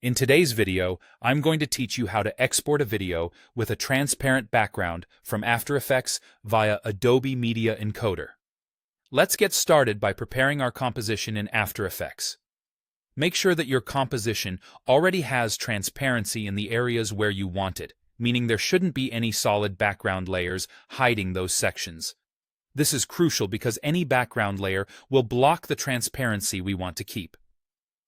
In today's video, I'm going to teach you how to export a video with a transparent background from After Effects via Adobe Media Encoder. Let's get started by preparing our composition in After Effects. Make sure that your composition already has transparency in the areas where you want it, meaning there shouldn't be any solid background layers hiding those sections. This is crucial because any background layer will block the transparency we want to keep.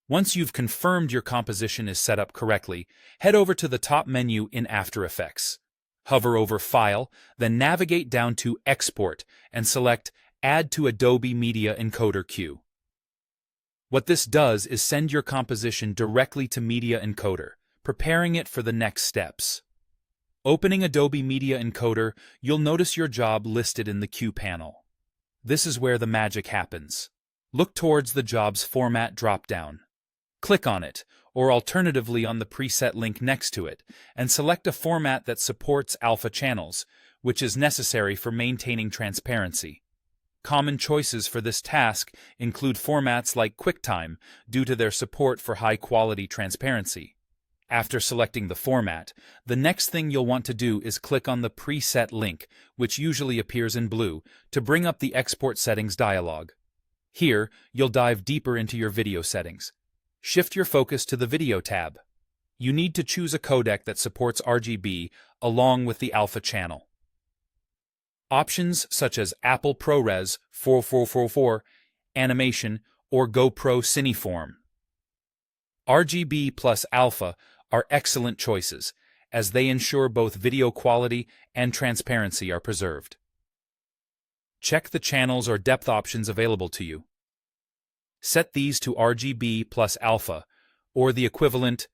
Once you've confirmed your composition is set up correctly, head over to the top menu in After Effects. Hover over File, then navigate down to Export and select Add to Adobe Media Encoder queue. What this does is send your composition directly to Media Encoder, preparing it for the next steps. Opening Adobe Media Encoder, you'll notice your job listed in the queue panel. This is where the magic happens. Look towards the job's format drop-down. Click on it, or alternatively on the preset link next to it, and select a format that supports alpha channels, which is necessary for maintaining transparency. Common choices for this task include formats like QuickTime due to their support for high-quality transparency. After selecting the format, the next thing you'll want to do is click on the preset link, which usually appears in blue, to bring up the Export Settings dialog. Here, you'll dive deeper into your video settings. Shift your focus to the Video tab. You need to choose a codec that supports RGB along with the alpha channel. Options such as Apple ProRes 4444, Animation, or GoPro Cineform. RGB plus alpha are excellent choices, as they ensure both video quality and transparency are preserved. Check the channels or depth options available to you. Set these to RGB plus alpha, or the equivalent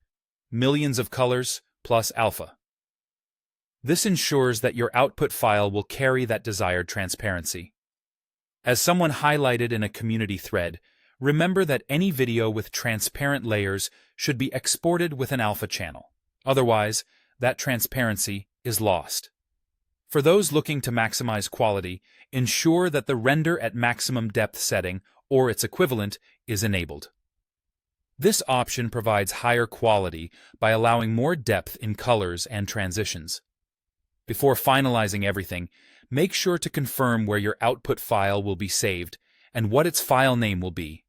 millions of colors plus alpha. This ensures that your output file will carry that desired transparency. As someone highlighted in a community thread, remember that any video with transparent layers should be exported with an alpha channel. Otherwise, that transparency is lost. For those looking to maximize quality, ensure that the Render at Maximum Depth setting, or its equivalent, is enabled. This option provides higher quality by allowing more depth in colors and transitions. Before finalizing everything, make sure to confirm where your output file will be saved and what its file name will be.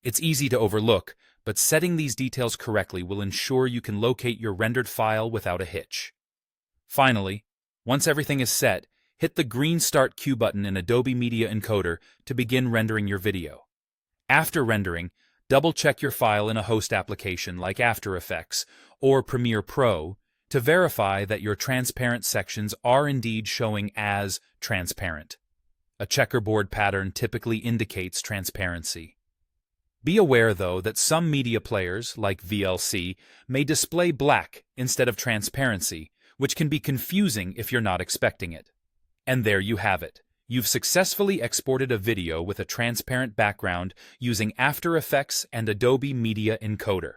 It's easy to overlook, but setting these details correctly will ensure you can locate your rendered file without a hitch. Finally, once everything is set, hit the green Start Queue button in Adobe Media Encoder to begin rendering your video. After rendering, double-check your file in a host application like After Effects or Premiere Pro to verify that your transparent sections are indeed showing as transparent. A checkerboard pattern typically indicates transparency. Be aware, though, that some media players, like VLC, may display black instead of transparency, which can be confusing if you're not expecting it. And there you have it. You've successfully exported a video with a transparent background using After Effects and Adobe Media Encoder.